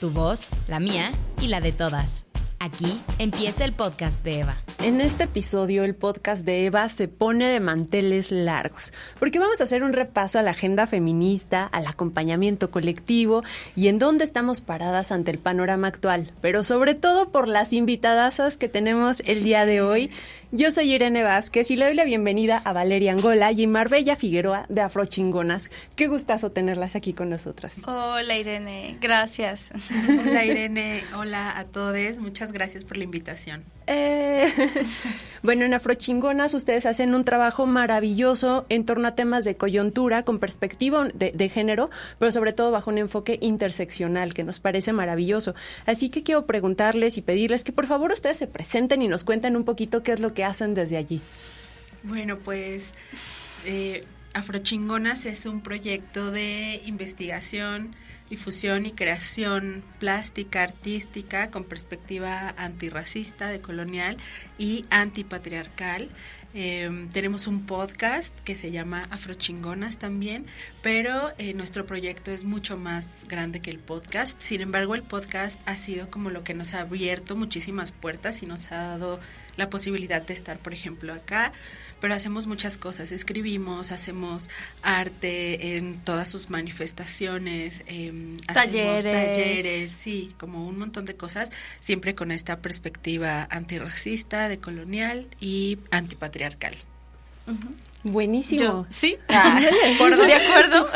Tu voz, la mía y la de todas. Aquí empieza el podcast de Eva. En este episodio, el podcast de Eva se pone de manteles largos, porque vamos a hacer un repaso a la agenda feminista, al acompañamiento colectivo y en dónde estamos paradas ante el panorama actual, pero sobre todo por las invitadasas que tenemos el día de hoy. Yo soy Irene Vázquez y le doy la bienvenida a Valeria Angola y Marbella Figueroa de Afrochingonas. Qué gustazo tenerlas aquí con nosotras. Hola Irene, gracias. Hola Irene, hola a todos, muchas gracias por la invitación. Bueno, en Afrochingonas ustedes hacen un trabajo maravilloso en torno a temas de coyuntura con perspectiva de género, pero sobre todo bajo un enfoque interseccional que nos parece maravilloso. Así que quiero preguntarles y pedirles que por favor ustedes se presenten y nos cuenten un poquito qué es lo que hacen desde allí. Bueno, pues Afrochingonas es un proyecto de investigación, difusión y creación plástica, artística, con perspectiva antirracista, decolonial y antipatriarcal. Tenemos un podcast que se llama Afrochingonas también, pero nuestro proyecto es mucho más grande que el podcast. Sin embargo, el podcast ha sido como lo que nos ha abierto muchísimas puertas y nos ha dado la posibilidad de estar, por ejemplo, acá, pero hacemos muchas cosas, escribimos, hacemos arte en todas sus manifestaciones, hacemos talleres, sí, como un montón de cosas, siempre con esta perspectiva antirracista, decolonial y antipatriarcal. Uh-huh. Buenísimo. ¿Sí? ¿Por ¿De acuerdo?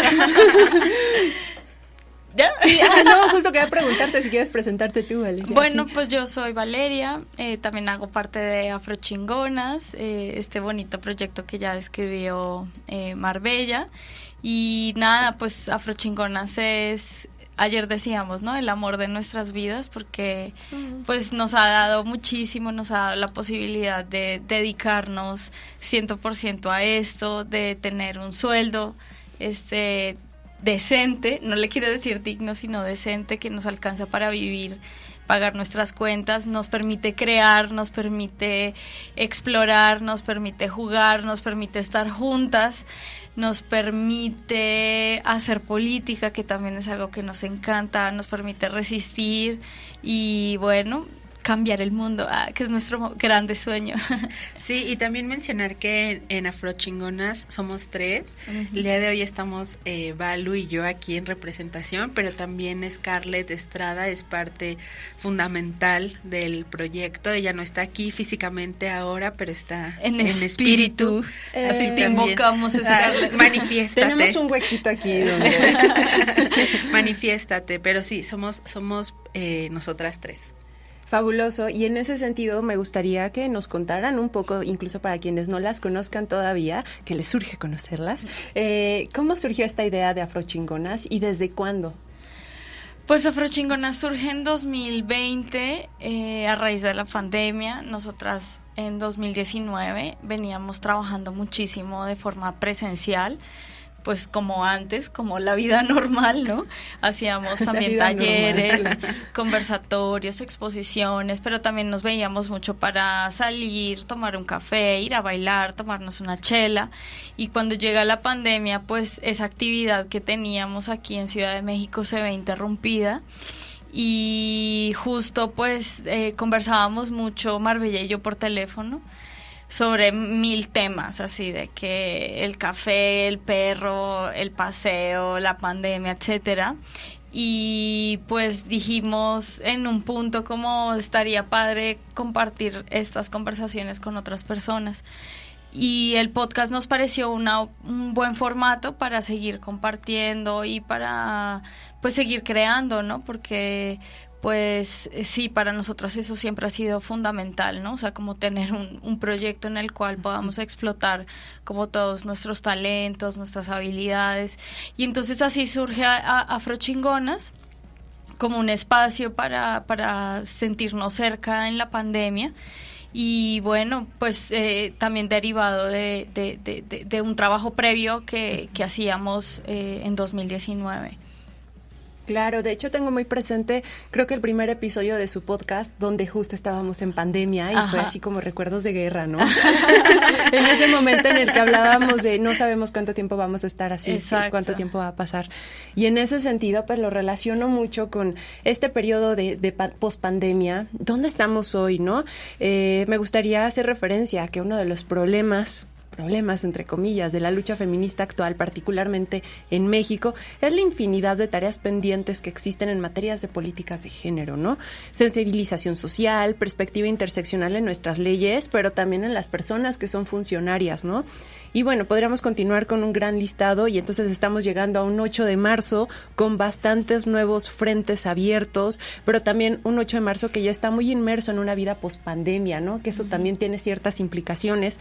¿Ya? Sí, no, justo quería preguntarte si quieres presentarte tú, Valeria. Bueno, sí. pues yo soy Valeria, también hago parte de Afrochingonas, este bonito proyecto que ya describió Marbella. Y nada, pues Afrochingonas es, ayer decíamos, ¿no? El amor de nuestras vidas, porque pues nos ha dado muchísimo, nos ha dado la posibilidad de dedicarnos 100% a esto, de tener un sueldo, decente, no le quiero decir digno, sino decente, que nos alcanza para vivir, pagar nuestras cuentas, nos permite crear, nos permite explorar, nos permite jugar, nos permite estar juntas, nos permite hacer política, que también es algo que nos encanta, nos permite resistir y bueno, cambiar el mundo, que es nuestro grande sueño. Sí, y también mencionar que en Afrochingonas somos 3. Uh-huh. El día de hoy estamos Valu y yo aquí en representación, pero también Scarlett Estrada es parte fundamental del proyecto. Ella no está aquí físicamente ahora, pero está en espíritu. Así te invocamos, Scarlett. Manifiéstate. Tenemos un huequito aquí donde... Manifiéstate, pero sí, somos nosotras 3. Fabuloso, y en ese sentido me gustaría que nos contaran un poco, incluso para quienes no las conozcan todavía, que les surge conocerlas, ¿cómo surgió esta idea de Afrochingonas y desde cuándo? Pues Afrochingonas surge en 2020 a raíz de la pandemia. Nosotras en 2019 veníamos trabajando muchísimo de forma presencial, pues como antes, como la vida normal, ¿no? Hacíamos también talleres, conversatorios, exposiciones, pero también nos veíamos mucho para salir, tomar un café, ir a bailar, tomarnos una chela. Y cuando llega la pandemia, pues esa actividad que teníamos aquí en Ciudad de México se ve interrumpida. Y justo pues conversábamos mucho Marbella y yo por teléfono sobre 1000 temas, así de que el café, el perro, el paseo, la pandemia, etcétera. Y pues dijimos en un punto como estaría padre compartir estas conversaciones con otras personas. Y el podcast nos pareció un buen formato para seguir compartiendo y para pues seguir creando, ¿no? Porque pues sí, para nosotras eso siempre ha sido fundamental, ¿no? O sea, como tener un proyecto en el cual podamos explotar como todos nuestros talentos, nuestras habilidades. Y entonces así surge Afrochingonas como un espacio para sentirnos cerca en la pandemia. Y bueno, pues también derivado de un trabajo previo que hacíamos en 2019. Claro, de hecho tengo muy presente, creo que el primer episodio de su podcast, donde justo estábamos en pandemia y fue así como recuerdos de guerra, ¿no? En ese momento en el que hablábamos de no sabemos cuánto tiempo vamos a estar así, cuánto tiempo va a pasar. Y en ese sentido, pues lo relaciono mucho con este periodo de pospandemia. ¿Dónde estamos hoy, no? Me gustaría hacer referencia a que uno de los problemas entre comillas, de la lucha feminista actual, particularmente en México, es la infinidad de tareas pendientes que existen en materias de políticas de género, ¿no? Sensibilización social, perspectiva interseccional en nuestras leyes, pero también en las personas que son funcionarias, ¿no? Y bueno, podríamos continuar con un gran listado y entonces estamos llegando a un 8 de marzo con bastantes nuevos frentes abiertos, pero también un 8 de marzo que ya está muy inmerso en una vida pospandemia, ¿no? Que eso también tiene ciertas implicaciones.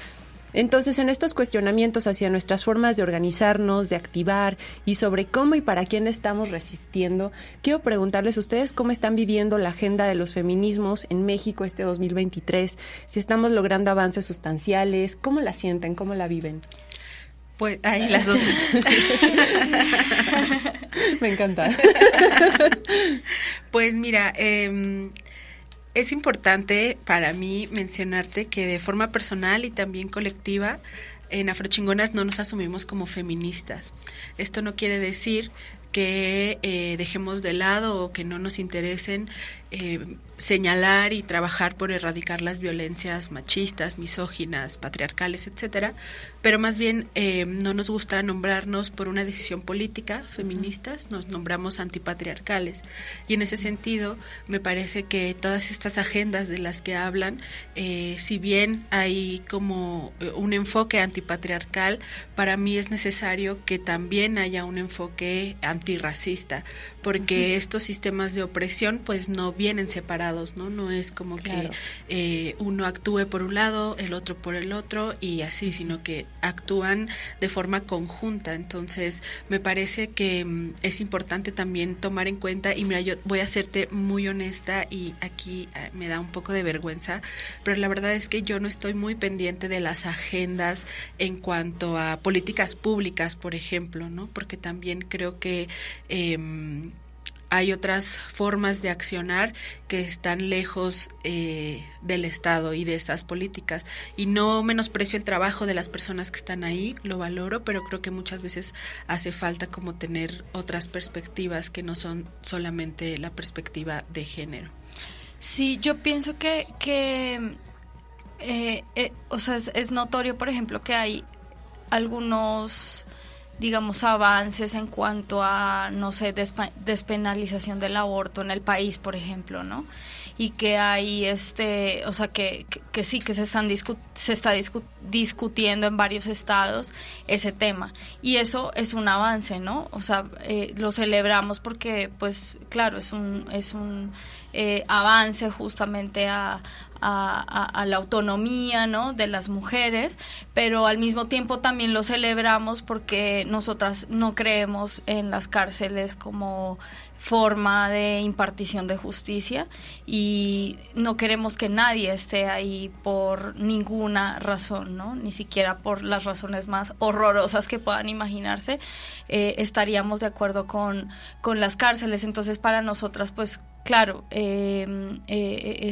Entonces, en estos cuestionamientos hacia nuestras formas de organizarnos, de activar y sobre cómo y para quién estamos resistiendo, quiero preguntarles a ustedes cómo están viviendo la agenda de los feminismos en México este 2023, si estamos logrando avances sustanciales, cómo la sienten, cómo la viven. Pues ahí las dos. Me encanta. Pues mira, es importante para mí mencionarte que de forma personal y también colectiva, en Afrochingonas no nos asumimos como feministas. Esto no quiere decir que dejemos de lado o que no nos interesen señalar y trabajar por erradicar las violencias machistas, misóginas, patriarcales, etcétera, pero más bien no nos gusta nombrarnos por una decisión política feministas, nos nombramos antipatriarcales, y en ese sentido me parece que todas estas agendas de las que hablan, si bien hay como un enfoque antipatriarcal, para mí es necesario que también haya un enfoque antirracista, porque estos sistemas de opresión pues no vienen separados, ¿no? No es como claro, que uno actúe por un lado, el otro por el otro y así, sino que actúan de forma conjunta. Entonces me parece que es importante también tomar en cuenta, y mira, yo voy a serte muy honesta y aquí me da un poco de vergüenza, pero la verdad es que yo no estoy muy pendiente de las agendas en cuanto a políticas públicas, por ejemplo, ¿no? Porque también creo que hay otras formas de accionar que están lejos del Estado y de esas políticas, y no menosprecio el trabajo de las personas que están ahí, lo valoro, pero creo que muchas veces hace falta como tener otras perspectivas que no son solamente la perspectiva de género. Sí, yo pienso que o sea, es notorio, por ejemplo, que hay algunos, digamos, avances en cuanto a, no sé, despenalización del aborto en el país, por ejemplo, ¿no? Y que hay, o sea, que sí, que se está discutiendo en varios estados ese tema. Y eso es un avance, ¿no? O sea, lo celebramos porque, pues, claro, es un avance justamente a la autonomía, ¿no?, de las mujeres, pero al mismo tiempo también lo celebramos porque nosotras no creemos en las cárceles como forma de impartición de justicia y no queremos que nadie esté ahí por ninguna razón, ¿no?, ni siquiera por las razones más horrorosas que puedan imaginarse, estaríamos de acuerdo con las cárceles. Entonces para nosotras, pues claro,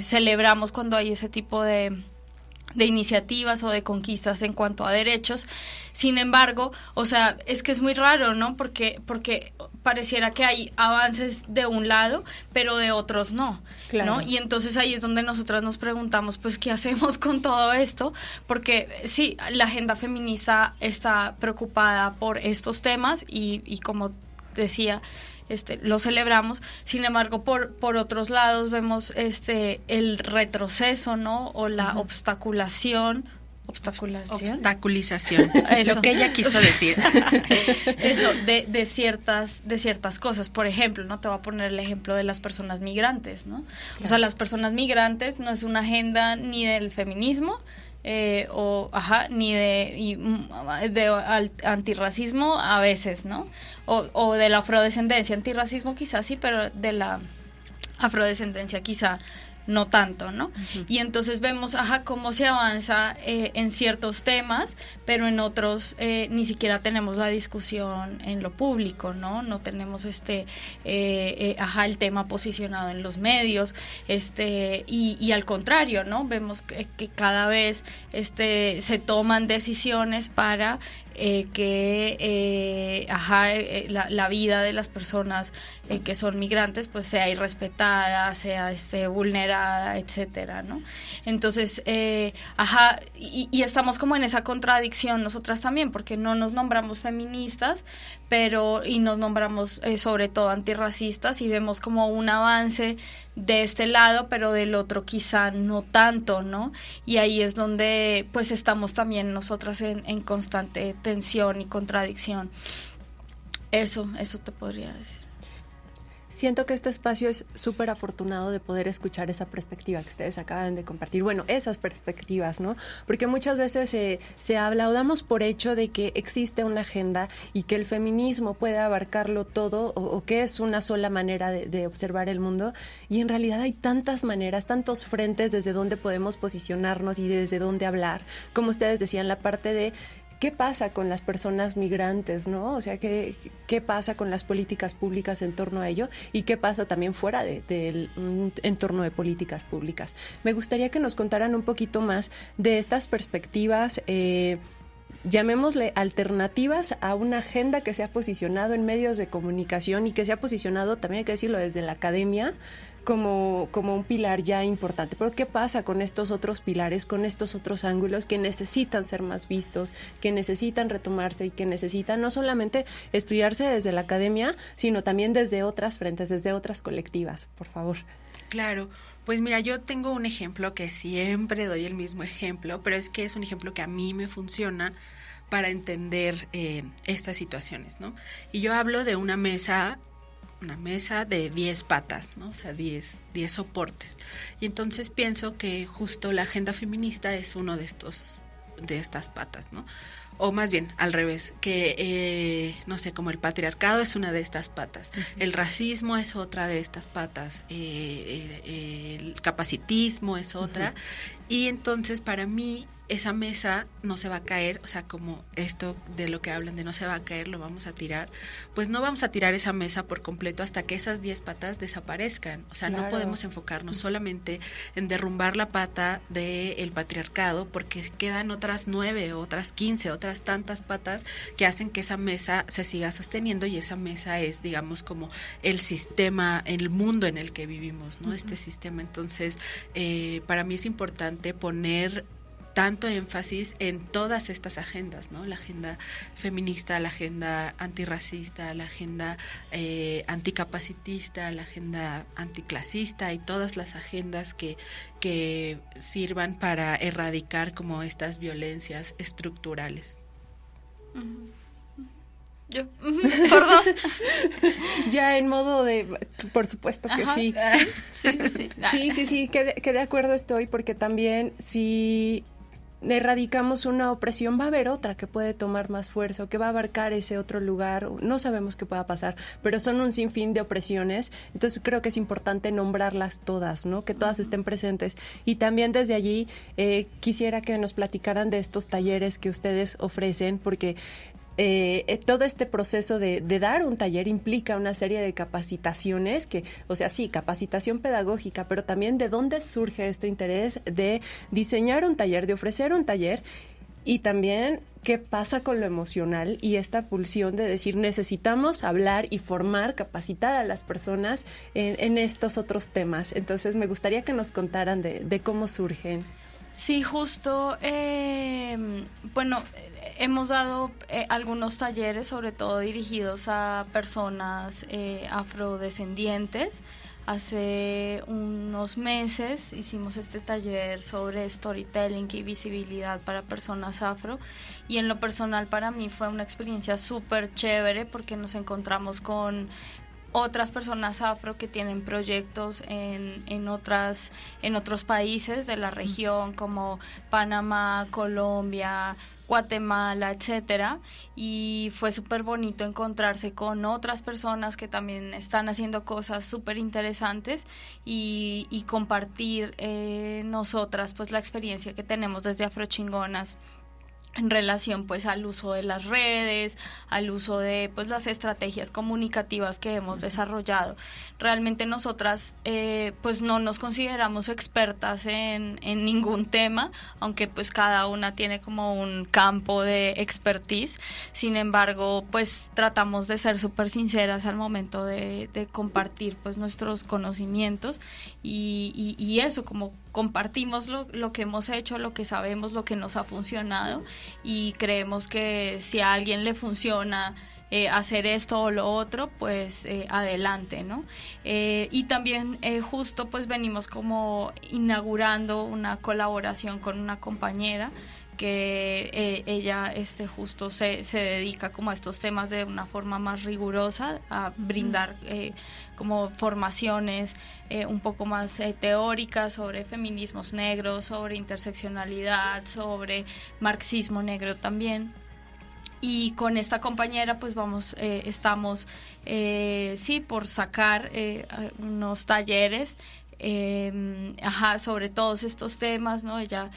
celebramos cuando hay ese tipo de iniciativas o de conquistas en cuanto a derechos. Sin embargo, o sea, es que es muy raro, ¿no? Porque pareciera que hay avances de un lado, pero de otros no, claro, ¿no? Y entonces ahí es donde nosotras nos preguntamos, pues, ¿qué hacemos con todo esto? Porque sí, la agenda feminista está preocupada por estos temas y como decía, lo celebramos. Sin embargo, por otros lados vemos el retroceso, ¿no?, o la obstaculización. Eso. Lo que ella quiso decir. Eso, de ciertas cosas. Por ejemplo, no te voy a poner el ejemplo de las personas migrantes, ¿no? Claro. O sea, las personas migrantes no es una agenda ni del feminismo, ni de antirracismo a veces, ¿no? O de la afrodescendencia. Antirracismo quizás sí, pero de la afrodescendencia quizá no tanto, ¿no? Y entonces vemos, cómo se avanza en ciertos temas, pero en otros ni siquiera tenemos la discusión en lo público, ¿no? No tenemos el tema posicionado en los medios, y al contrario, ¿no? Vemos que cada vez se toman decisiones para la vida de las personas que son migrantes pues sea irrespetada, sea vulnerada, etcétera, ¿no? Entonces, y estamos como en esa contradicción nosotras también, porque no nos nombramos feministas, y nos nombramos sobre todo antirracistas, y vemos como un avance de este lado, pero del otro quizá no tanto, ¿no? Y ahí es donde pues estamos también nosotras en constante tensión y contradicción. Eso te podría decir. Siento que este espacio es súper afortunado de poder escuchar esa perspectiva que ustedes acaban de compartir. Bueno, esas perspectivas, ¿no? Porque muchas veces se habla o damos por hecho de que existe una agenda y que el feminismo puede abarcarlo todo o que es una sola manera de observar el mundo. Y en realidad hay tantas maneras, tantos frentes desde donde podemos posicionarnos y desde donde hablar. Como ustedes decían, la parte de ¿qué pasa con las personas migrantes, no? O sea, ¿qué pasa con las políticas públicas en torno a ello? Y ¿qué pasa también fuera del entorno de políticas públicas? Me gustaría que nos contaran un poquito más de estas perspectivas, llamémosle alternativas a una agenda que se ha posicionado en medios de comunicación y que se ha posicionado, también hay que decirlo, desde la academia, como un pilar ya importante. Pero ¿qué pasa con estos otros pilares, con estos otros ángulos que necesitan ser más vistos, que necesitan retomarse y que necesitan no solamente estudiarse desde la academia, sino también desde otras frentes, desde otras colectivas? Por favor. Claro. Pues mira, yo tengo un ejemplo que siempre doy el mismo ejemplo, pero es que es un ejemplo que a mí me funciona para entender estas situaciones, ¿no? Y yo hablo de una mesa de 10 patas, ¿no? O sea, 10 soportes. Y entonces pienso que justo la agenda feminista es uno de estas patas, ¿no? O más bien, al revés, que, no sé, como el patriarcado es una de estas patas, el racismo es otra de estas patas, el capacitismo es otra, y entonces para mí esa mesa no se va a caer, o sea, como esto de lo que hablan de no se va a caer, lo vamos a tirar, pues no vamos a tirar esa mesa por completo hasta que esas 10 patas desaparezcan, o sea, claro. No podemos enfocarnos solamente en derrumbar la pata del patriarcado, porque quedan otras 9, otras 15, otras tantas patas que hacen que esa mesa se siga sosteniendo, y esa mesa es, digamos, como el sistema, el mundo en el que vivimos, ¿no? Este sistema. Entonces, para mí es importante poner tanto énfasis en todas estas agendas, ¿no? La agenda feminista, la agenda antirracista, la agenda anticapacitista, la agenda anticlasista y todas las agendas que sirvan para erradicar como estas violencias estructurales. Yo, por dos. Ya en modo de, por supuesto que sí. Sí, que de acuerdo estoy, porque también si erradicamos una opresión, va a haber otra que puede tomar más fuerza, o que va a abarcar ese otro lugar. No sabemos qué pueda pasar, pero son un sinfín de opresiones. Entonces creo que es importante nombrarlas todas, ¿no? Que todas estén presentes. Y también desde allí quisiera que nos platicaran de estos talleres que ustedes ofrecen, porque todo este proceso de dar un taller implica una serie de capacitaciones que, o sea, sí, capacitación pedagógica, pero también de dónde surge este interés de diseñar un taller, de ofrecer un taller, y también qué pasa con lo emocional y esta pulsión de decir necesitamos hablar y formar, capacitar a las personas en estos otros temas. Entonces me gustaría que nos contaran de cómo surgen. Sí, justo, bueno, hemos dado algunos talleres, sobre todo dirigidos a personas afrodescendientes. Hace unos meses hicimos este taller sobre storytelling y visibilidad para personas afro, y en lo personal para mí fue una experiencia súper chévere porque nos encontramos con otras personas afro que tienen proyectos en otros países de la región como Panamá, Colombia, Guatemala, etcétera, y fue súper bonito encontrarse con otras personas que también están haciendo cosas súper interesantes y compartir nosotras pues la experiencia que tenemos desde Afrochingonas en relación pues al uso de las redes, al uso de pues las estrategias comunicativas que hemos desarrollado. Realmente nosotras pues no nos consideramos expertas en ningún tema, aunque pues cada una tiene como un campo de expertise. Sin embargo, pues tratamos de ser súper sinceras al momento de compartir pues nuestros conocimientos y eso, como compartimos lo que hemos hecho, lo que sabemos, lo que nos ha funcionado, y creemos que si a alguien le funciona hacer esto o lo otro, pues adelante, ¿no? Y también justo pues venimos como inaugurando una colaboración con una compañera que ella justo se dedica como a estos temas de una forma más rigurosa, a brindar como formaciones un poco más teóricas sobre feminismos negros, sobre interseccionalidad, sobre marxismo negro también. Y con esta compañera pues estamos por sacar unos talleres sobre todos estos temas, ¿no? Ella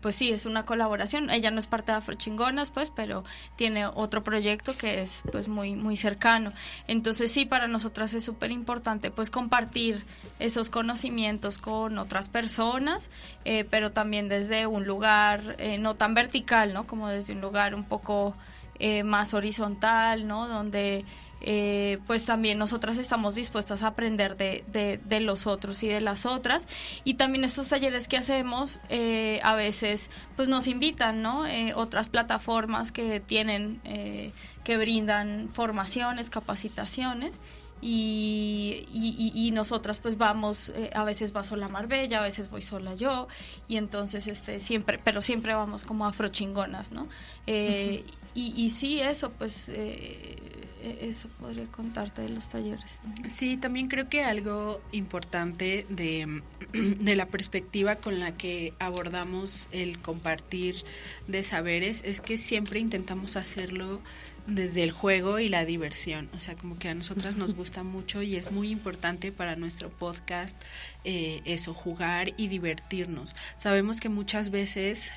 pues sí, es una colaboración. Ella no es parte de Afrochingonas, pues, pero tiene otro proyecto que es pues muy, muy cercano. Entonces sí, para nosotras es súper importante pues compartir esos conocimientos con otras personas, pero también desde un lugar no tan vertical, ¿no? Como desde un lugar un poco más horizontal, ¿no? Donde pues también nosotras estamos dispuestas a aprender de los otros y de las otras, y también estos talleres que hacemos a veces pues nos invitan, ¿no? Otras plataformas que tienen que brindan formaciones, capacitaciones, y nosotras pues vamos, a veces va sola Marbella, a veces voy sola yo, y entonces siempre vamos como Afrochingonas, ¿no? Y sí, eso pues eso podría contarte de los talleres. Sí, también creo que algo importante de la perspectiva con la que abordamos el compartir de saberes es que siempre intentamos hacerlo desde el juego y la diversión. O sea, como que a nosotras nos gusta mucho y es muy importante para nuestro podcast eso, jugar y divertirnos. Sabemos que muchas veces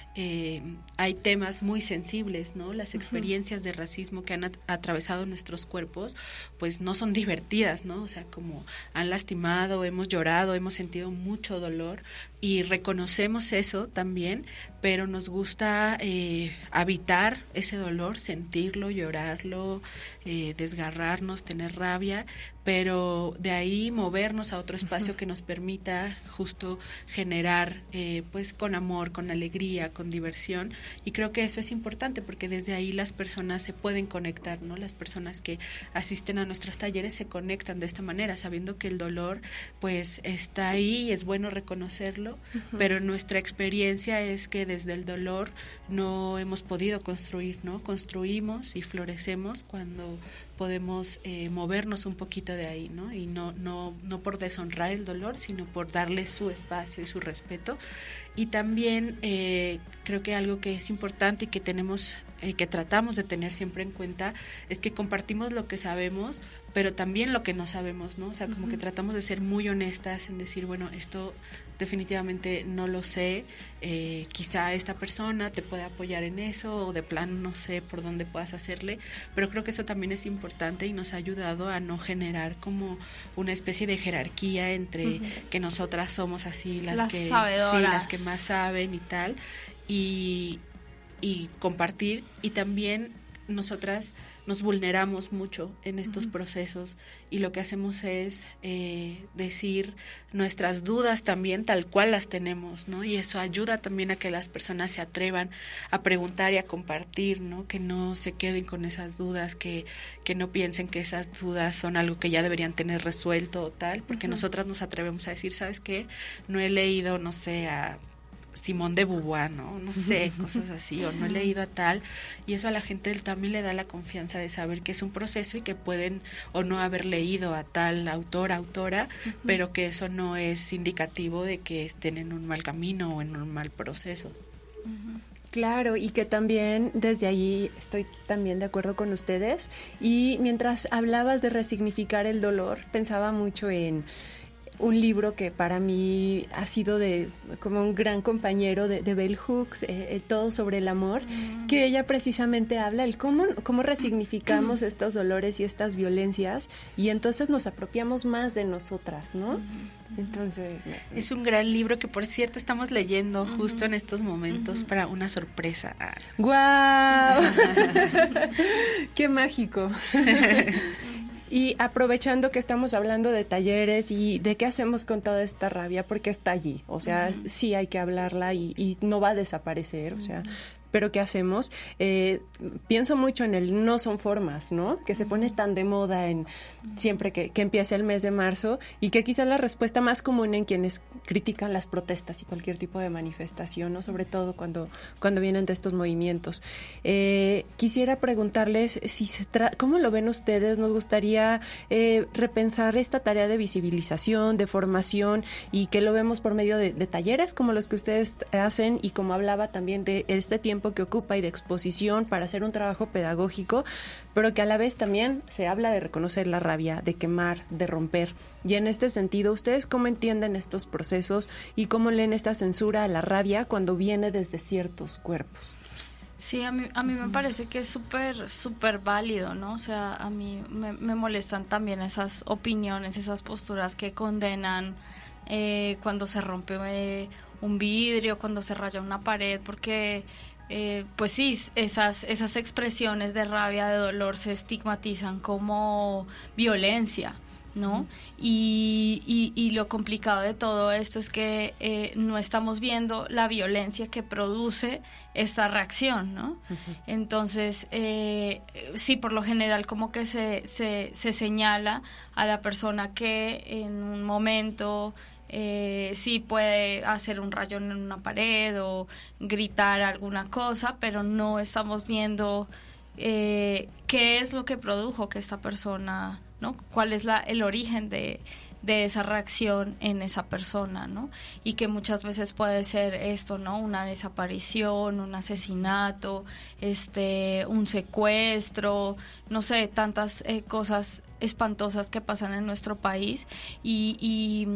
hay temas muy sensibles, ¿no? Las experiencias de racismo que han atravesado nuestros cuerpos, pues no son divertidas, ¿no? O sea, como han lastimado, hemos llorado, hemos sentido mucho dolor y reconocemos eso también, pero nos gusta habitar ese dolor, sentirlo, llorarlo, desgarrarnos, tener rabia, pero de ahí movernos a otro espacio que nos permita justo generar pues con amor, con alegría, con diversión, y creo que eso es importante porque desde ahí las personas se pueden conectar, ¿no? Las personas que asisten a nuestros talleres se conectan de esta manera, sabiendo que el dolor pues está ahí y es bueno reconocerlo, pero nuestra experiencia es que desde el dolor no hemos podido construir, ¿no? Construimos y florecemos cuando podemos movernos un poquito de ahí, ¿no? Y no por deshonrar el dolor, sino por darle su espacio y su respeto. Y también creo que algo que es importante y que tenemos, que tratamos de tener siempre en cuenta, es que compartimos lo que sabemos, pero también lo que no sabemos, ¿no? O sea, como que tratamos de ser muy honestas en decir, bueno, esto definitivamente no lo sé, quizá esta persona te puede apoyar en eso, o de plano no sé por dónde puedas hacerle, pero creo que eso también es importante y nos ha ayudado a no generar como una especie de jerarquía entre que nosotras somos así las que sabedoras. Sí, las que más saben y tal, y compartir, y también nosotras nos vulneramos mucho en estos procesos y lo que hacemos es decir nuestras dudas también tal cual las tenemos, ¿no? Y eso ayuda también a que las personas se atrevan a preguntar y a compartir, ¿no? Que no se queden con esas dudas, que no piensen que esas dudas son algo que ya deberían tener resuelto o tal, porque nosotras nos atrevemos a decir, ¿sabes qué? No he leído, no sé, a Simón de Beauvoir, no sé, cosas así, o no he leído a tal, y eso a la gente también le da la confianza de saber que es un proceso y que pueden o no haber leído a tal autora, pero que eso no es indicativo de que estén en un mal camino o en un mal proceso. Claro, y que también desde allí estoy también de acuerdo con ustedes. Y mientras hablabas de resignificar el dolor, pensaba mucho en un libro que para mí ha sido como un gran compañero de Bell Hooks, Todo sobre el amor, que ella precisamente habla el cómo resignificamos estos dolores y estas violencias, y entonces nos apropiamos más de nosotras, ¿no? Entonces es un gran libro que, por cierto, estamos leyendo justo en estos momentos para una sorpresa. ¡Guau! ¡Qué mágico! Y aprovechando que estamos hablando de talleres y de qué hacemos con toda esta rabia, porque está allí, o sea, sí hay que hablarla y no va a desaparecer, o sea, pero ¿qué hacemos? Pienso mucho en el no son formas, ¿no? Que se pone tan de moda siempre que empieza el mes de marzo, y que quizás la respuesta más común en quienes critican las protestas y cualquier tipo de manifestación, ¿no? Sobre todo cuando vienen de estos movimientos. Quisiera preguntarles ¿cómo lo ven ustedes? Nos gustaría repensar esta tarea de visibilización, de formación, y que lo vemos por medio de talleres como los que ustedes hacen, y como hablaba también de este tiempo que ocupa y de exposición para hacer un trabajo pedagógico, pero que a la vez también se habla de reconocer la rabia, de quemar, de romper. Y en este sentido, ¿ustedes cómo entienden estos procesos y cómo leen esta censura a la rabia cuando viene desde ciertos cuerpos? Sí, a mí me parece que es súper válido, ¿no? O sea, a mí me molestan también esas opiniones, esas posturas que condenan cuando se rompe un vidrio, cuando se raya una pared, porque pues sí, esas expresiones de rabia, de dolor se estigmatizan como violencia, ¿no? Y lo complicado de todo esto es que no estamos viendo la violencia que produce esta reacción, ¿no? Entonces, sí, por lo general como que se señala a la persona que en un momento sí puede hacer un rayón en una pared o gritar alguna cosa, pero no estamos viendo qué es lo que produjo que esta persona, ¿no? ¿Cuál es el origen de esa reacción en esa persona, ¿no? Y que muchas veces puede ser esto, ¿no? Una desaparición, un asesinato, un secuestro, no sé, tantas cosas espantosas que pasan en nuestro país, y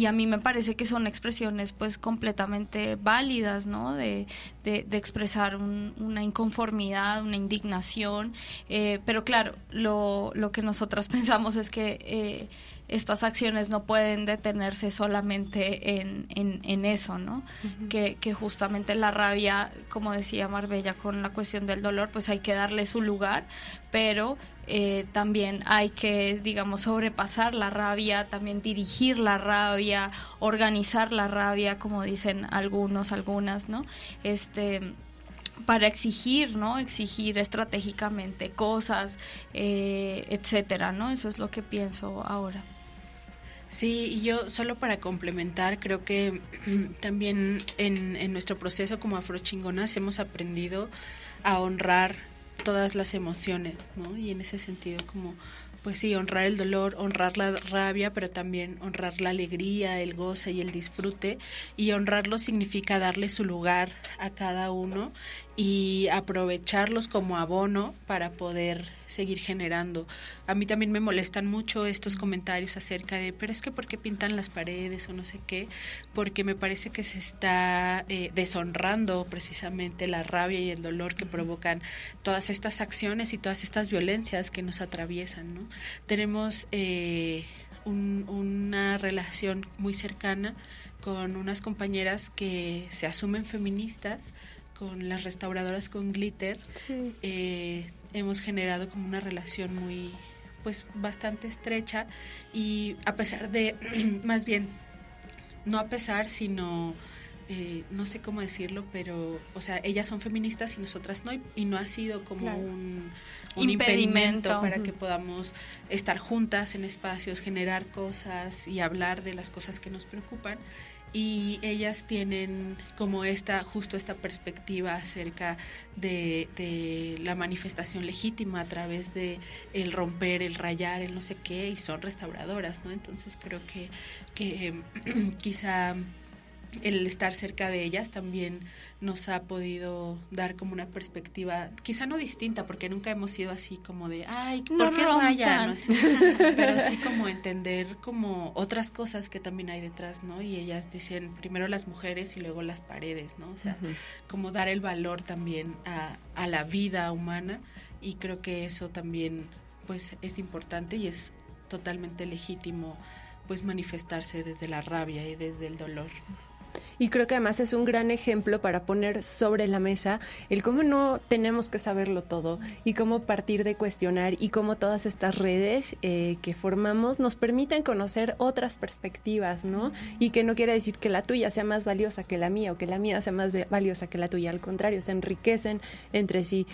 a mí me parece que son expresiones pues completamente válidas, ¿no? De expresar una inconformidad, una indignación, pero claro, lo que nosotras pensamos es que estas acciones no pueden detenerse solamente en eso, ¿no? Que justamente la rabia, como decía Marbella con la cuestión del dolor, pues hay que darle su lugar, pero también hay que, digamos, sobrepasar la rabia, también dirigir la rabia, organizar la rabia, como dicen algunas, ¿no? Para exigir, ¿no? Exigir estratégicamente cosas, etcétera, ¿no? Eso es lo que pienso ahora. Sí, y yo solo para complementar, creo que también en nuestro proceso como afrochingonas hemos aprendido a honrar todas las emociones, ¿no? Y en ese sentido como, pues sí, honrar el dolor, honrar la rabia, pero también honrar la alegría, el goce y el disfrute, y honrarlo significa darle su lugar a cada uno y aprovecharlos como abono para poder seguir generando. A mí también me molestan mucho estos comentarios acerca de, pero es que ¿por qué pintan las paredes o no sé qué? Porque me parece que se está deshonrando precisamente la rabia y el dolor que provocan todas estas acciones y todas estas violencias que nos atraviesan, ¿no? Tenemos una relación muy cercana con unas compañeras que se asumen feministas, con las restauradoras con glitter. Sí. Hemos generado como una relación muy, pues bastante estrecha, y a pesar de, más bien, no a pesar, sino no sé cómo decirlo, pero, o sea, ellas son feministas y nosotras no, y no ha sido como un impedimento para que podamos estar juntas en espacios, generar cosas y hablar de las cosas que nos preocupan. Y ellas tienen como justo esta perspectiva acerca de la manifestación legítima a través de el romper, el rayar, el no sé qué, y son restauradoras, ¿no? Entonces creo que quizá el estar cerca de ellas también nos ha podido dar como una perspectiva, quizá no distinta, porque nunca hemos sido así como de, ay, ¿por qué rayan? ¿No? Pero sí como entender como otras cosas que también hay detrás, ¿no? Y ellas dicen primero las mujeres y luego las paredes, ¿no? O sea, como dar el valor también a la vida humana, y creo que eso también pues es importante y es totalmente legítimo pues manifestarse desde la rabia y desde el dolor. Y creo que además es un gran ejemplo para poner sobre la mesa el cómo no tenemos que saberlo todo y cómo partir de cuestionar y cómo todas estas redes que formamos nos permiten conocer otras perspectivas, ¿no? Y que no quiere decir que la tuya sea más valiosa que la mía o que la mía sea más valiosa que la tuya. Al contrario, se enriquecen entre sí.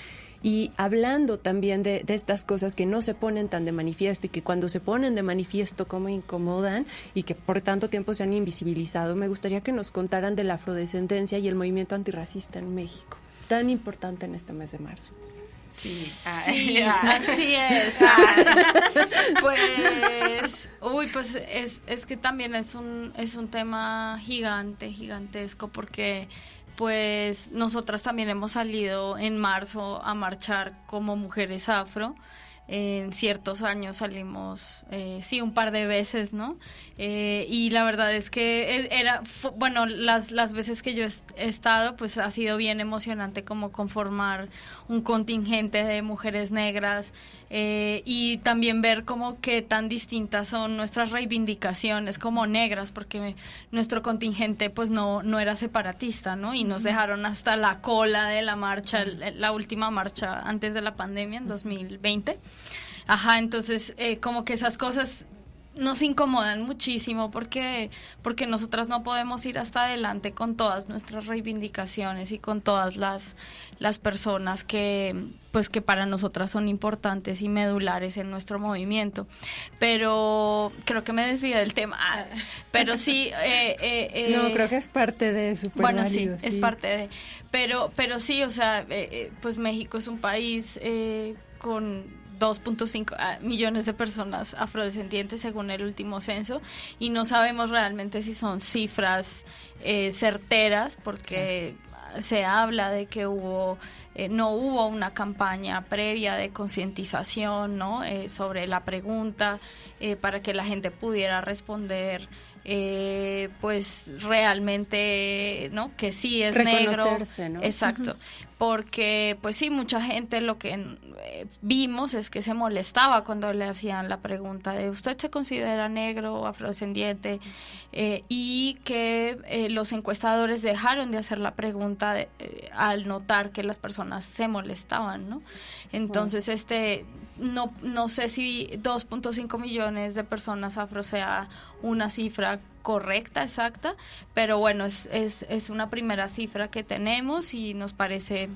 Y hablando también de estas cosas que no se ponen tan de manifiesto y que cuando se ponen de manifiesto cómo incomodan y que por tanto tiempo se han invisibilizado, me gustaría que nos contaran de la afrodescendencia y el movimiento antirracista en México, tan importante en este mes de marzo. Sí, así es. Pues es que también es un tema gigantesco, porque pues nosotras también hemos salido en marzo a marchar como mujeres afro. En ciertos años salimos, un par de veces, ¿no? Y la verdad es que las veces que yo he estado, pues ha sido bien emocionante como conformar un contingente de mujeres negras, y también ver como qué tan distintas son nuestras reivindicaciones como negras, porque nuestro contingente pues no era separatista, ¿no? Y nos dejaron hasta la cola de la marcha, la última marcha antes de la pandemia en 2020. Entonces como que esas cosas nos incomodan muchísimo porque nosotras no podemos ir hasta adelante con todas nuestras reivindicaciones y con todas las personas que para nosotras son importantes y medulares en nuestro movimiento. Pero creo que me desvié del tema. Pero sí, no, creo que es parte de súper bueno, válido, sí, es parte de. Pero sí, o sea, pues México es un país con 2.5 millones de personas afrodescendientes según el último censo, y no sabemos realmente si son cifras certeras, porque se habla de que no hubo una campaña previa de concientización, ¿no? Sobre la pregunta, para que la gente pudiera responder pues realmente, ¿no? Que sí es negro. Reconocerse, ¿no? Exacto. Porque pues sí, mucha gente lo que vimos es que se molestaba cuando le hacían la pregunta de ¿usted se considera negro o afrodescendiente? Y que los encuestadores dejaron de hacer la pregunta al notar que las personas se molestaban, ¿no? Entonces no sé si 2.5 millones de personas afro sea una cifra correcta, exacta, pero bueno, es una primera cifra que tenemos y nos parece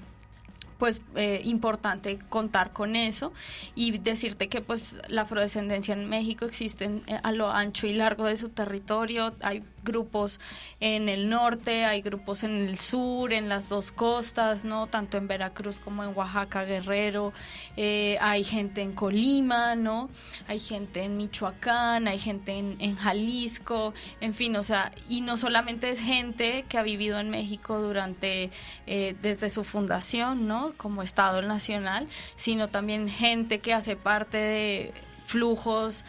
pues importante contar con eso, y decirte que pues la afrodescendencia en México existe a lo ancho y largo de su territorio. Hay grupos en el norte, hay grupos en el sur, en las dos costas, ¿no? Tanto en Veracruz como en Oaxaca, Guerrero, hay gente en Colima, ¿no? Hay gente en Michoacán, hay gente en Jalisco, en fin, o sea, y no solamente es gente que ha vivido en México durante, desde su fundación, ¿no? Como Estado nacional, sino también gente que hace parte de flujos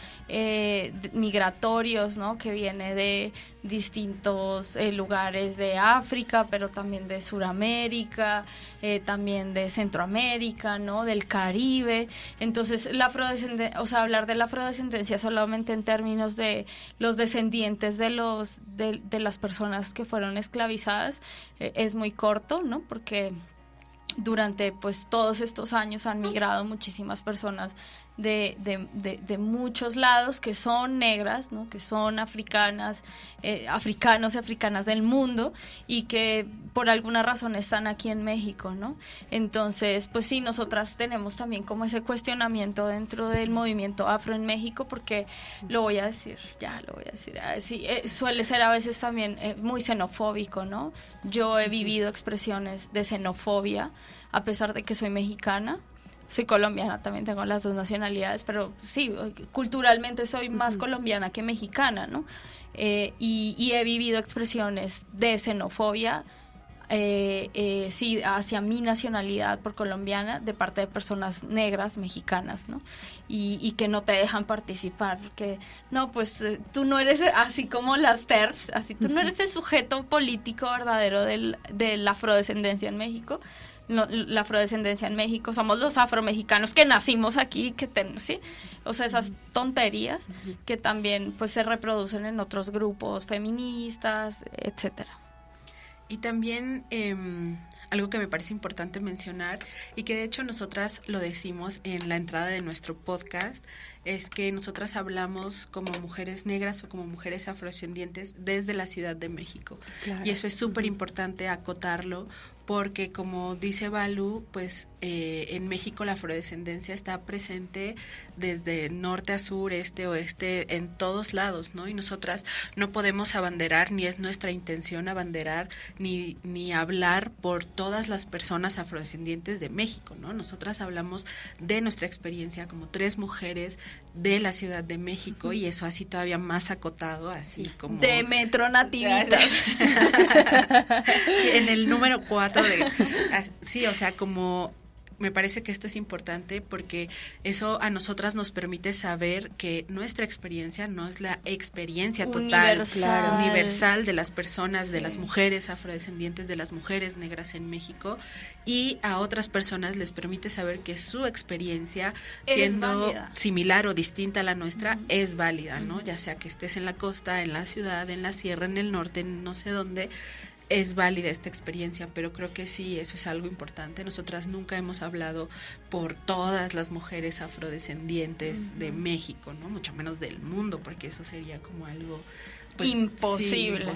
migratorios, ¿no? Que viene de distintos lugares de África, pero también de Suramérica, también de Centroamérica, ¿no? Del Caribe. Entonces, hablar de la afrodescendencia solamente en términos de los descendientes de las personas que fueron esclavizadas es muy corto, ¿no? Porque durante pues todos estos años han migrado muchísimas personas de muchos lados que son negras, ¿no? Que son africanas, africanos y africanas del mundo y que por alguna razón están aquí en México, ¿no? Entonces, pues sí, nosotras tenemos también como ese cuestionamiento dentro del movimiento afro en México, porque lo voy a decir, sí, suele ser a veces también muy xenofóbico, ¿no? Yo he vivido expresiones de xenofobia a pesar de que soy mexicana. Soy colombiana, también tengo las dos nacionalidades, pero sí, culturalmente soy más colombiana que mexicana, ¿no? Y he vivido expresiones de xenofobia, sí, hacia mi nacionalidad por colombiana, de parte de personas negras, mexicanas, ¿no? Y que no te dejan participar, porque, no, pues tú no eres, así como las TERFs, así, tú no eres el sujeto político verdadero de la afrodescendencia en México. No, la afrodescendencia en México, somos los afromexicanos que nacimos aquí, ¿sí? O sea, esas tonterías que también pues se reproducen en otros grupos feministas, etcétera. Y también algo que me parece importante mencionar, y que de hecho nosotras lo decimos en la entrada de nuestro podcast, es que nosotras hablamos como mujeres negras o como mujeres afrodescendientes desde la Ciudad de México. Claro. Y eso es súper importante acotarlo, porque como dice Balu, pues en México la afrodescendencia está presente desde norte a sur, este, oeste, en todos lados, ¿no? Y nosotras no podemos abanderar, ni es nuestra intención abanderar, ni hablar por todas las personas afrodescendientes de México, ¿no? Nosotras hablamos de nuestra experiencia como 3 mujeres de la Ciudad de México, y eso así todavía más acotado, así como... De Metro Nativitas. En el número 4 sí, o sea, como... Me parece que esto es importante porque eso a nosotras nos permite saber que nuestra experiencia no es la experiencia total, universal de las personas, sí, de las mujeres afrodescendientes, de las mujeres negras en México, y a otras personas les permite saber que su experiencia, siendo similar o distinta a la nuestra, es válida, ¿no? Ya sea que estés en la costa, en la ciudad, en la sierra, en el norte, en no sé dónde, es válida esta experiencia, pero creo que sí, eso es algo importante. Nosotras nunca hemos hablado por todas las mujeres afrodescendientes de México, ¿no? Mucho menos del mundo, porque eso sería como algo... Pues, imposible.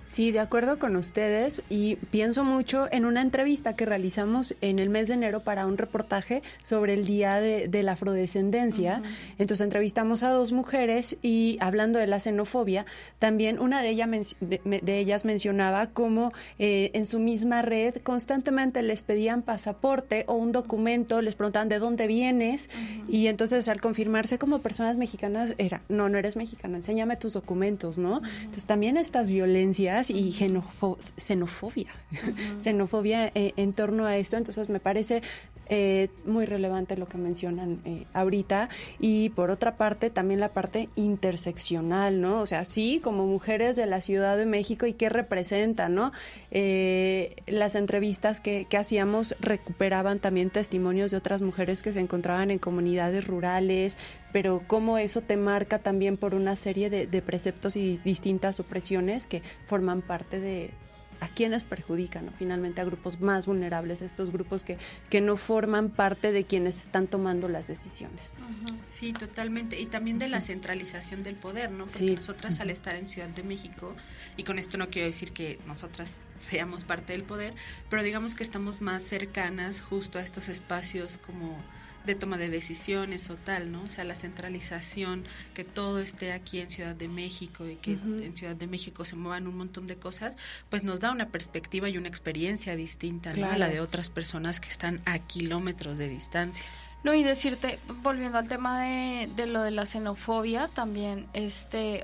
Sí, de acuerdo con ustedes, y pienso mucho en una entrevista que realizamos en el mes de enero para un reportaje sobre el Día de la Afrodescendencia. Entonces entrevistamos a 2 mujeres y hablando de la xenofobia, también una de ellas mencionaba cómo en su misma red constantemente les pedían pasaporte o un documento, les preguntaban de dónde vienes, y entonces al confirmarse como personas mexicanas era, no eres mexicano, enséñame tus documentos, ¿no? Entonces también estas violencias y xenofobia en torno a esto, entonces me parece muy relevante lo que mencionan ahorita. Y por otra parte también la parte interseccional, ¿no? O sea, sí, como mujeres de la Ciudad de México, y qué representan, ¿no? Las entrevistas que hacíamos recuperaban también testimonios de otras mujeres que se encontraban en comunidades rurales, pero cómo eso te marca también por una serie de preceptos y distintas opresiones que forman parte de a quienes perjudican, ¿no? Finalmente a grupos más vulnerables, estos grupos que no forman parte de quienes están tomando las decisiones. Sí, totalmente, y también de la centralización del poder, ¿no? Porque nosotras al estar en Ciudad de México, y con esto no quiero decir que nosotras seamos parte del poder, pero digamos que estamos más cercanas justo a estos espacios como de toma de decisiones o tal, ¿no? O sea, la centralización, que todo esté aquí en Ciudad de México y que en Ciudad de México se muevan un montón de cosas, pues nos da una perspectiva y una experiencia distinta, ¿no? A la de otras personas que están a kilómetros de distancia. No, y decirte, volviendo al tema de lo de la xenofobia, también,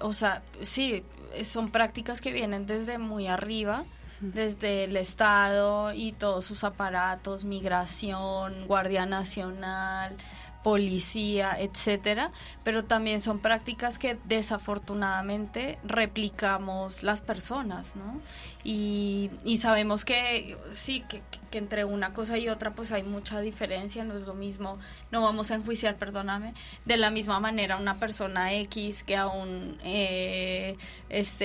o sea, sí, son prácticas que vienen desde muy arriba, desde el Estado y todos sus aparatos, migración, Guardia Nacional, policía, etcétera, pero también son prácticas que desafortunadamente replicamos las personas, ¿no? Y sabemos que sí, que entre una cosa y otra pues hay mucha diferencia, no es lo mismo, no vamos a enjuiciar, perdóname, de la misma manera una persona X que a un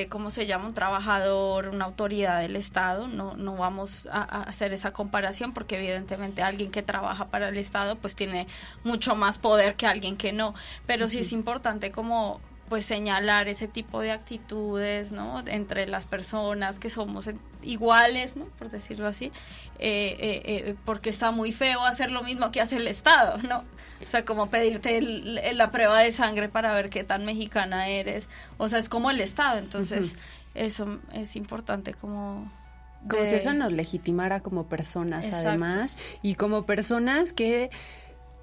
¿cómo se llama? Un trabajador, una autoridad del Estado. No vamos a hacer esa comparación porque evidentemente alguien que trabaja para el Estado pues tiene mucho más poder que alguien que no, pero sí es importante como pues señalar ese tipo de actitudes, ¿no? Entre las personas que somos iguales, ¿no? Por decirlo así, porque está muy feo hacer lo mismo que hace el Estado, ¿no? O sea, como pedirte la prueba de sangre para ver qué tan mexicana eres. O sea, es como el Estado, entonces eso es importante como si eso nos legitimara como personas. Exacto. Además, y como personas que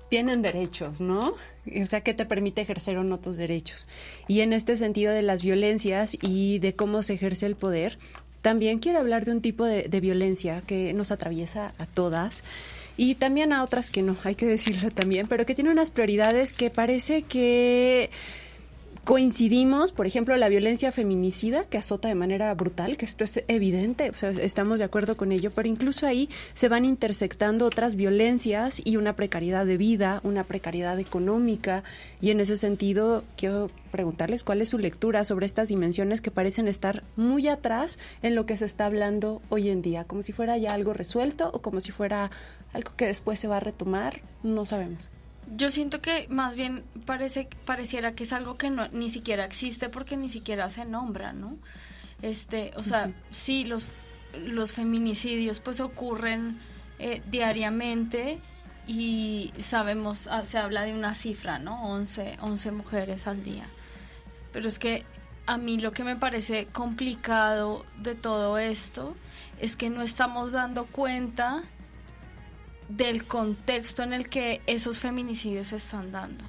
tienen derechos, ¿no? O sea, que te permite ejercer o no tus derechos. Y en este sentido de las violencias y de cómo se ejerce el poder, también quiero hablar de un tipo de violencia que nos atraviesa a todas y también a otras que no, hay que decirlo también, pero que tiene unas prioridades que parece que coincidimos. Por ejemplo, la violencia feminicida que azota de manera brutal, que esto es evidente, o sea, estamos de acuerdo con ello, pero incluso ahí se van intersectando otras violencias y una precariedad de vida, una precariedad económica, y en ese sentido quiero preguntarles cuál es su lectura sobre estas dimensiones que parecen estar muy atrás en lo que se está hablando hoy en día, como si fuera ya algo resuelto o como si fuera algo que después se va a retomar, no sabemos. Yo siento que más bien pareciera que es algo que ni siquiera existe porque ni siquiera se nombra, ¿no? O sea, sí, los feminicidios pues ocurren diariamente y sabemos, se habla de una cifra, ¿no? 11 mujeres al día. Pero es que a mí lo que me parece complicado de todo esto es que no estamos dando cuenta del contexto en el que esos feminicidios se están dando.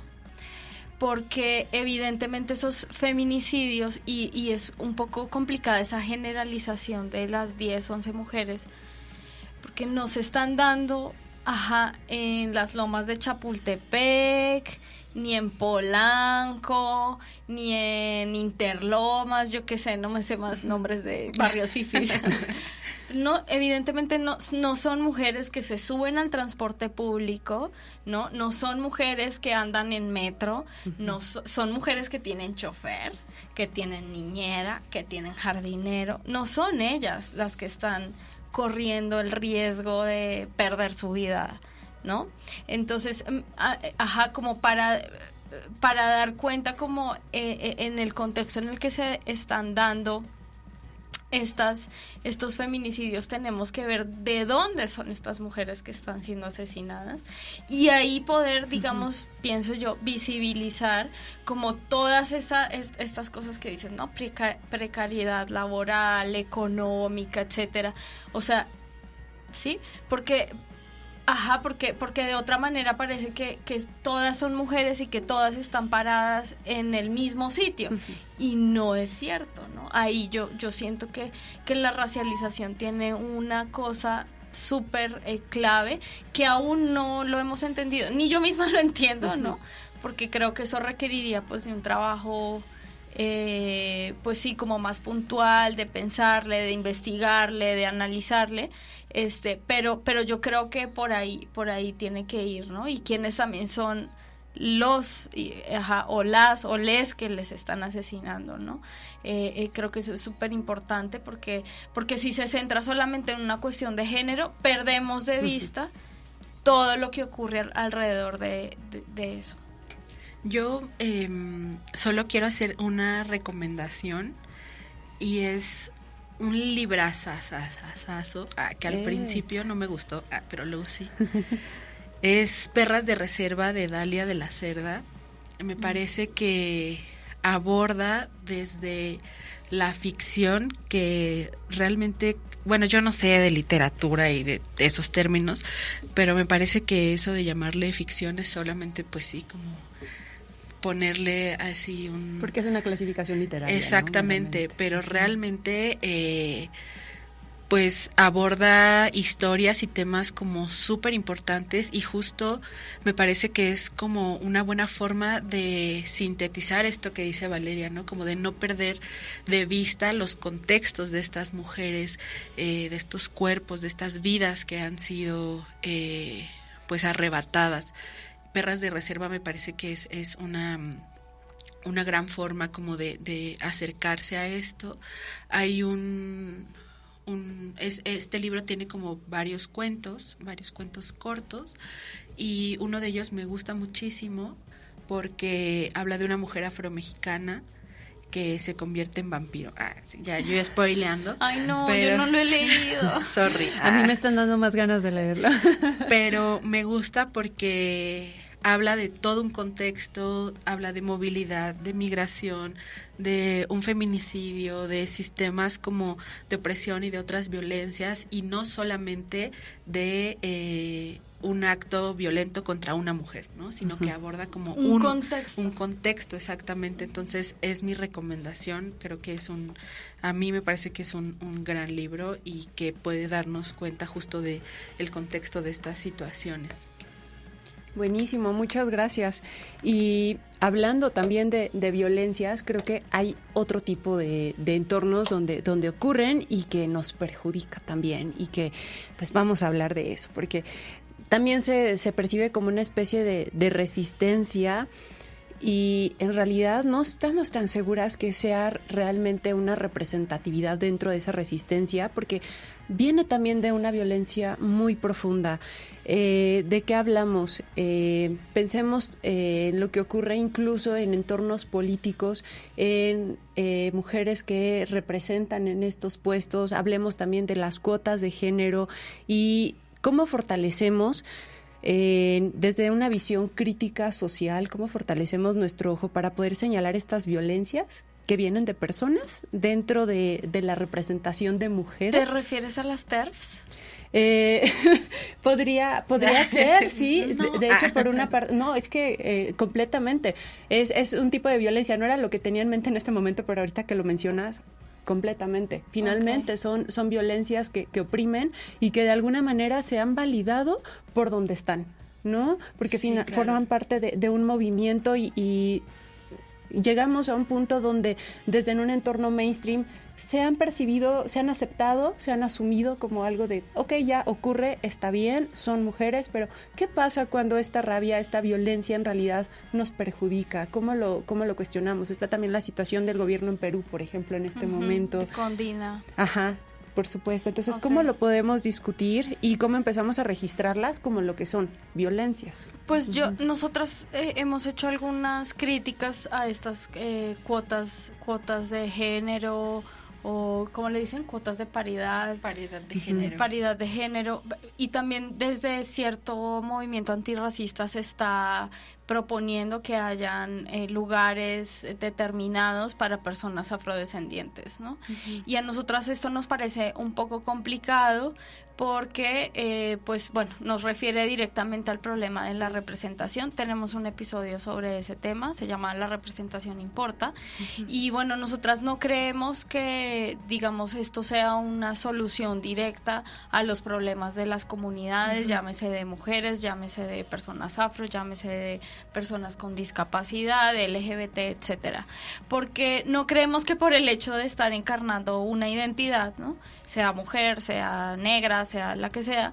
Porque evidentemente esos feminicidios, y es un poco complicada esa generalización de las 10, 11 mujeres, porque no se están dando en las lomas de Chapultepec, ni en Polanco, ni en Interlomas, yo qué sé, no me sé más nombres de barrios fifís. No, evidentemente no son mujeres que se suben al transporte público, no son mujeres que andan en metro, son mujeres que tienen chofer, que tienen niñera, que tienen jardinero. No son ellas las que están corriendo el riesgo de perder su vida, ¿no? Entonces, como para dar cuenta como en el contexto en el que se están dando estos feminicidios, tenemos que ver de dónde son estas mujeres que están siendo asesinadas y ahí poder, digamos, pienso yo, visibilizar como todas estas cosas que dices, ¿no? Precariedad laboral, económica, etcétera. O sea, ¿sí? Porque de otra manera parece que todas son mujeres y que todas están paradas en el mismo sitio. Y no es cierto, ¿no? Ahí yo siento que la racialización tiene una cosa súper clave que aún no lo hemos entendido. Ni yo misma lo entiendo, ¿no? Porque creo que eso requeriría pues de un trabajo pues sí, como más puntual, de pensarle, de investigarle, de analizarle, pero yo creo que por ahí tiene que ir, ¿no? Y quienes también son los o les que les están asesinando, ¿no? Creo que eso es súper importante porque si se centra solamente en una cuestión de género, perdemos de vista todo lo que ocurre alrededor de eso. Yo solo quiero hacer una recomendación y es un librazazazazo que al principio no me gustó, pero luego sí. Es Perras de Reserva de Dalia de la Cerda. Me parece que aborda desde la ficción que realmente, bueno, yo no sé de literatura y de esos términos, pero me parece que eso de llamarle ficción es solamente, pues sí, como ponerle así un... Porque es una clasificación literaria. Exactamente, ¿no? Pero realmente pues aborda historias y temas como súper importantes y justo me parece que es como una buena forma de sintetizar esto que dice Valeria, ¿no? Como de no perder de vista los contextos de estas mujeres, de estos cuerpos, de estas vidas que han sido pues arrebatadas. Perras de Reserva me parece que es una una gran forma como de acercarse a esto. Hay este libro tiene como varios cuentos cortos, y uno de ellos me gusta muchísimo porque habla de una mujer afromexicana que se convierte en vampiro. Sí, ya yo spoileando. Ay, no, pero... yo no lo he leído. Sorry. A mí me están dando más ganas de leerlo. Pero me gusta porque habla de todo un contexto, habla de movilidad, de migración, de un feminicidio, de sistemas como de opresión y de otras violencias, y no solamente de un acto violento contra una mujer, ¿no? Sino que aborda como un contexto, exactamente. Entonces es mi recomendación. Creo que a mí me parece que es un gran libro y que puede darnos cuenta justo de el contexto de estas situaciones. Buenísimo, muchas gracias. Y hablando también de violencias, creo que hay otro tipo de entornos donde ocurren y que nos perjudica también, y que pues vamos a hablar de eso, porque también se percibe como una especie de resistencia, y en realidad no estamos tan seguras que sea realmente una representatividad dentro de esa resistencia, porque viene también de una violencia muy profunda. ¿De qué hablamos? Pensemos en lo que ocurre incluso en entornos políticos, en mujeres que representan en estos puestos. Hablemos también de las cuotas de género y cómo fortalecemos desde una visión crítica social, cómo fortalecemos nuestro ojo para poder señalar estas violencias que vienen de personas dentro de la representación de mujeres. ¿Te refieres a las TERFs? Podría ser, sí. No. De hecho, por una parte, no, es que completamente es un tipo de violencia. No era lo que tenía en mente en este momento, pero ahorita que lo mencionas, completamente. Finalmente son violencias que oprimen y que de alguna manera se han validado por donde están, ¿no? Porque sí, claro, forman parte de un movimiento y llegamos a un punto donde desde en un entorno mainstream se han percibido, se han aceptado, se han asumido como algo de, ok, ya ocurre, está bien, son mujeres, pero ¿qué pasa cuando esta rabia, esta violencia en realidad nos perjudica? ¿Cómo lo cuestionamos? Está también la situación del gobierno en Perú, por ejemplo, en este momento. Con Dina. Ajá, por supuesto. Entonces, ¿cómo lo podemos discutir y cómo empezamos a registrarlas como lo que son, violencias? Pues nosotras hemos hecho algunas críticas a estas cuotas de género, o ¿cómo le dicen? Cuotas de paridad de género. Paridad de género. Y también desde cierto movimiento antirracista se está proponiendo que hayan lugares determinados para personas afrodescendientes, ¿no? Uh-huh. Y a nosotras esto nos parece un poco complicado porque, pues bueno, nos refiere directamente al problema de la representación. Tenemos un episodio sobre ese tema, se llama La representación importa. Uh-huh. Y bueno, nosotras no creemos que, digamos, esto sea una solución directa a los problemas de las comunidades, uh-huh, llámese de mujeres, llámese de personas afro, llámese de personas con discapacidad, LGBT, etcétera. Porque no creemos que por el hecho de estar encarnando una identidad, ¿no?, sea mujer, sea negra, sea la que sea,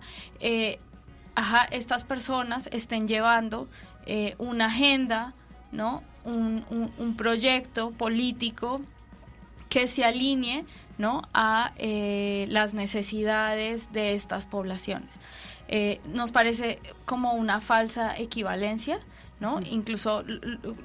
estas personas estén llevando una agenda, ¿no?, un proyecto político que se alinee, ¿no?, a las necesidades de estas poblaciones. Nos parece como una falsa equivalencia, ¿no? Incluso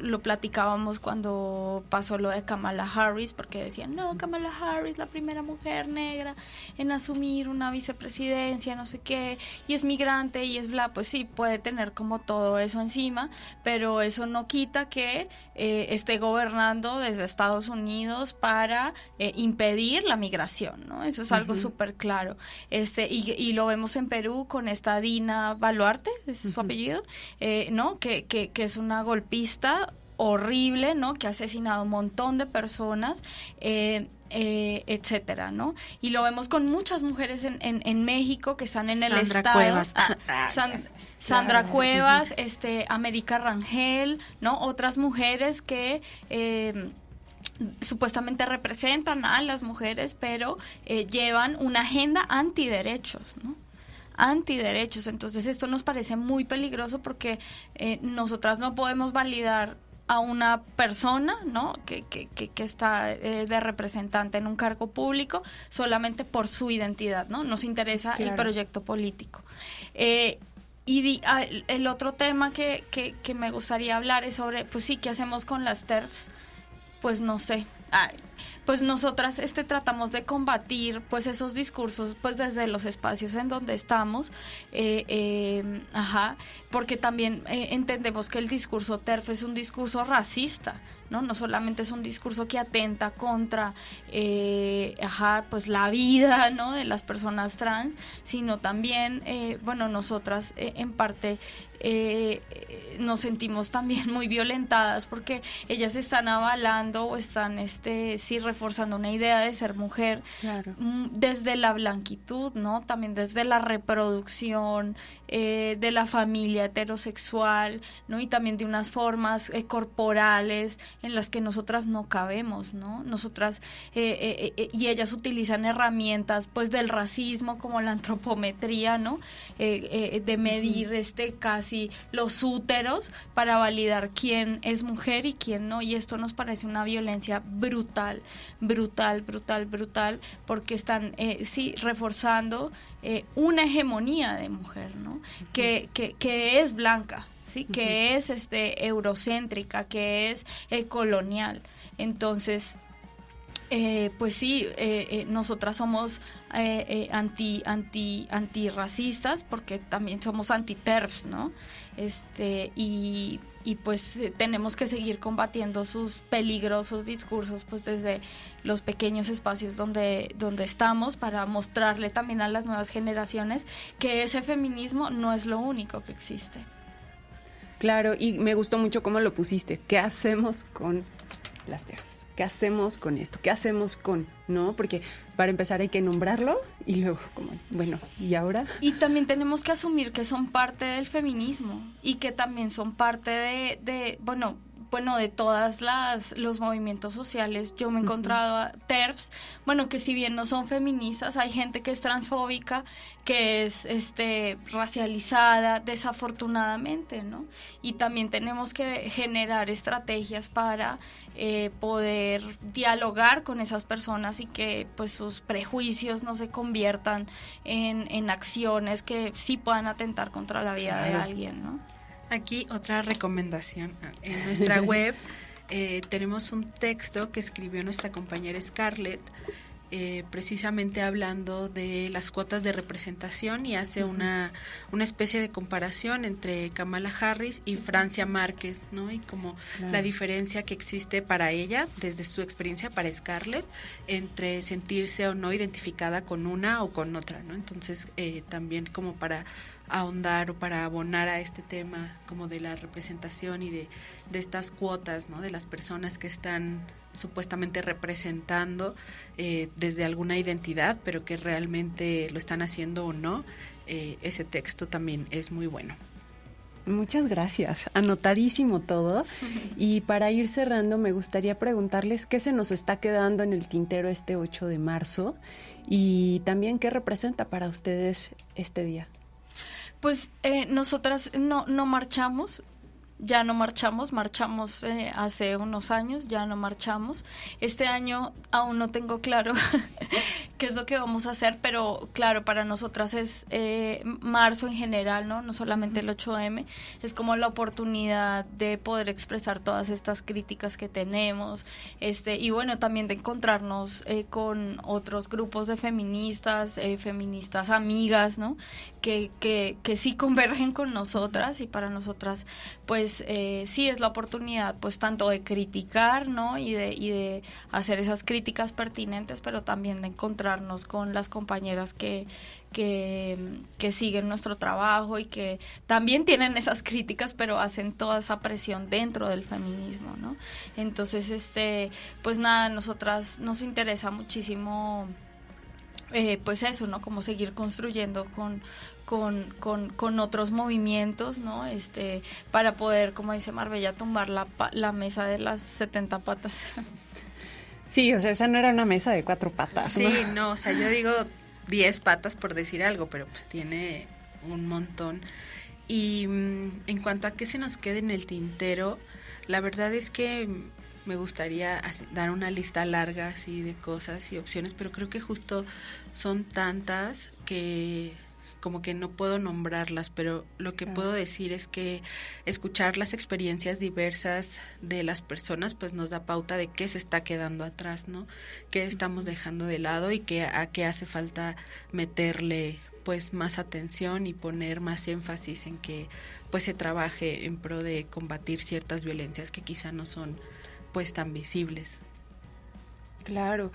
lo platicábamos cuando pasó lo de Kamala Harris, porque decían, no, Kamala Harris, la primera mujer negra en asumir una vicepresidencia, no sé qué, y es migrante y es bla. Pues sí, puede tener como todo eso encima, pero eso no quita que esté gobernando desde Estados Unidos para impedir la migración, ¿no? Eso es algo súper claro. Y lo vemos en Perú con esta Dina Boluarte, es su apellido, ¿no? Que es una golpista horrible, ¿no?, que ha asesinado un montón de personas, etcétera, ¿no? Y lo vemos con muchas mujeres en México que están en el Estado. Cuevas. Sandra Cuevas, América Rangel, ¿no? Otras mujeres que supuestamente representan a las mujeres, pero llevan una agenda antiderechos, ¿no? Antiderechos. Entonces esto nos parece muy peligroso porque nosotras no podemos validar a una persona, ¿no? que está de representante en un cargo público solamente por su identidad, ¿no? Nos interesa el proyecto político. El otro tema que me gustaría hablar es sobre, pues sí, ¿qué hacemos con las TERFs? Pues no sé. Pues nosotras tratamos de combatir pues esos discursos pues desde los espacios en donde estamos, porque también entendemos que el discurso TERF es un discurso racista, no solamente es un discurso que atenta contra pues la vida, ¿no?, de las personas trans, sino también nosotras en parte nos sentimos también muy violentadas porque ellas están avalando o están reforzando una idea de ser mujer desde la blanquitud, ¿no? También desde la reproducción de la familia heterosexual, ¿no? Y también de unas formas corporales en las que nosotras no cabemos, ¿no? Nosotras y ellas utilizan herramientas pues del racismo como la antropometría, ¿no? De medir casi los úteros para validar quién es mujer y quién no, y esto nos parece una violencia brutal, porque están reforzando una hegemonía de mujer, ¿no? Que es blanca, ¿sí? Que es eurocéntrica, que es colonial. Entonces, pues sí, nosotras somos antirracistas porque también somos anti-TERFs, ¿no? Y pues tenemos que seguir combatiendo sus peligrosos discursos pues desde los pequeños espacios donde estamos, para mostrarle también a las nuevas generaciones que ese feminismo no es lo único que existe. Claro, y me gustó mucho cómo lo pusiste. ¿Qué hacemos con las TERFs? ¿Qué hacemos con esto? ¿Qué hacemos con...? ¿No? Porque para empezar hay que nombrarlo y luego como, bueno, ¿y ahora? Y también tenemos que asumir que son parte del feminismo y que también son parte de todas los movimientos sociales. Yo me he encontrado a TERFs, que si bien no son feministas, hay gente que es transfóbica, que es racializada, desafortunadamente, ¿no? Y también tenemos que generar estrategias para poder dialogar con esas personas y que pues sus prejuicios no se conviertan en acciones que sí puedan atentar contra la vida de alguien, ¿no? Aquí otra recomendación. En nuestra web tenemos un texto que escribió nuestra compañera Scarlett, precisamente hablando de las cuotas de representación, y hace una especie de comparación entre Kamala Harris y Francia Márquez, ¿no? Y como la diferencia que existe para ella, desde su experiencia, para Scarlett, entre sentirse o no identificada con una o con otra, ¿no? Entonces, también como para ahondar o para abonar a este tema como de la representación y de estas cuotas, ¿no? De las personas que están supuestamente representando desde alguna identidad, pero que realmente lo están haciendo o no. Ese texto también es muy bueno. Muchas gracias, anotadísimo todo. Y para ir cerrando, me gustaría preguntarles qué se nos está quedando en el tintero este 8 de marzo y también qué representa para ustedes este día. Pues nosotras no marchamos. Ya no marchamos hace unos años, ya no marchamos. Este año aún no tengo claro qué es lo que vamos a hacer, pero claro, para nosotras es marzo en general, no solamente el 8M, es como la oportunidad de poder expresar todas estas críticas que tenemos, y bueno, también de encontrarnos con otros grupos de feministas amigas, ¿no? Que sí convergen con nosotras, y para nosotras pues sí es la oportunidad pues tanto de criticar, ¿no? y de hacer esas críticas pertinentes, pero también de encontrarnos con las compañeras que siguen nuestro trabajo y que también tienen esas críticas, pero hacen toda esa presión dentro del feminismo, ¿no? Entonces pues nada, nosotras nos interesa muchísimo pues eso, ¿no? Como seguir construyendo con otros movimientos, ¿no? Para poder, como dice Marbella, tumbar la mesa de las 70 patas. Sí, o sea, esa no era una mesa de 4 patas. Sí, no, o sea, yo digo 10 patas por decir algo, pero pues tiene un montón. Y en cuanto a qué se nos quede en el tintero, La verdad es que me gustaría dar una lista larga así de cosas y opciones, pero creo que justo son tantas que como que no puedo nombrarlas, pero lo que puedo decir es que escuchar las experiencias diversas de las personas pues nos da pauta de qué se está quedando atrás, ¿no? Qué estamos dejando de lado y a qué hace falta meterle pues más atención y poner más énfasis en que pues se trabaje en pro de combatir ciertas violencias que quizá no son pues tan visibles. Claro.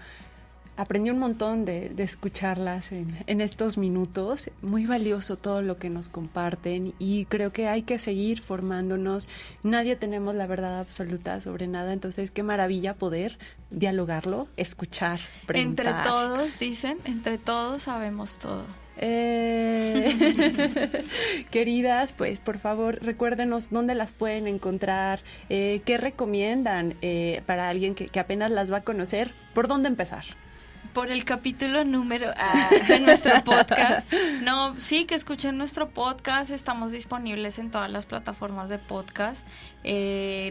Aprendí un montón de escucharlas en estos minutos. Muy valioso todo lo que nos comparten y creo que hay que seguir formándonos. Nadie tenemos la verdad absoluta sobre nada, entonces qué maravilla poder dialogarlo, escuchar, preguntar. Entre todos, dicen, entre todos sabemos todo. Queridas, pues por favor recuérdenos dónde las pueden encontrar, qué recomiendan para alguien que apenas las va a conocer, por dónde empezar. Por el capítulo número de nuestro podcast. No, sí, que escuchen nuestro podcast. Estamos disponibles en todas las plataformas de podcast.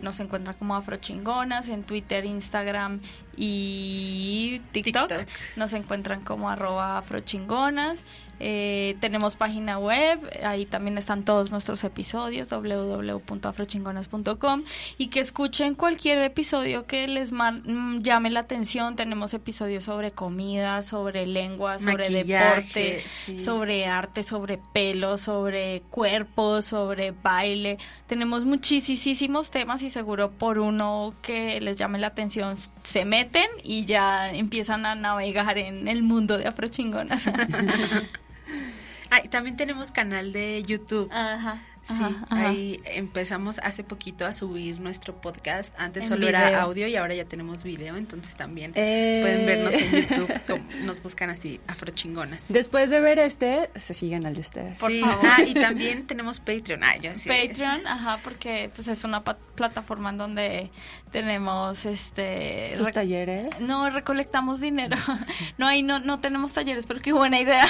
Nos encuentran como Afrochingonas en Twitter, Instagram y TikTok. Nos encuentran como @Afrochingonas. Tenemos página web, ahí también están todos nuestros episodios, www.afrochingonas.com, y que escuchen cualquier episodio que les llame la atención. Tenemos episodios sobre comida, sobre lengua, sobre deporte, sí, sobre arte, sobre pelo, sobre cuerpo, sobre baile. Tenemos muchísimos temas y seguro por uno que les llame la atención se meten y ya empiezan a navegar en el mundo de Afrochingonas. Y también tenemos canal de YouTube. Ajá. Sí, ahí empezamos hace poquito a subir nuestro podcast. Antes En solo video. era audio y ahora ya tenemos video, entonces también pueden vernos en YouTube. Nos buscan así, Afrochingonas. Después de ver se siguen al de ustedes. Por Sí, favor. y también tenemos Patreon. Yo así Patreon, porque pues es una plataforma en donde tenemos sus talleres. No recolectamos dinero. No tenemos talleres, pero qué buena idea.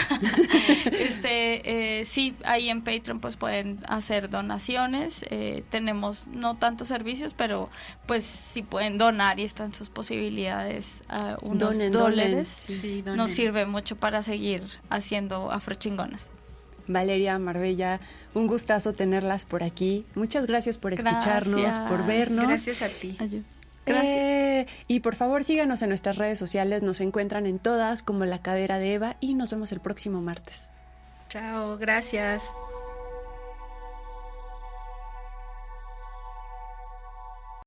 Sí, ahí en Patreon pues pueden hacer donaciones. Tenemos no tantos servicios, pero pues si pueden donar y están sus posibilidades, unos dólares, Sí, nos sirve mucho para seguir haciendo Afrochingonas. Valeria, Marbella, un gustazo tenerlas por aquí. Muchas gracias por escucharnos, Gracias. por vernos. Gracias a ti. Gracias. Y por favor síganos en nuestras redes sociales, nos encuentran en todas como La Cadera de Eva y nos vemos el próximo martes. Chao, gracias.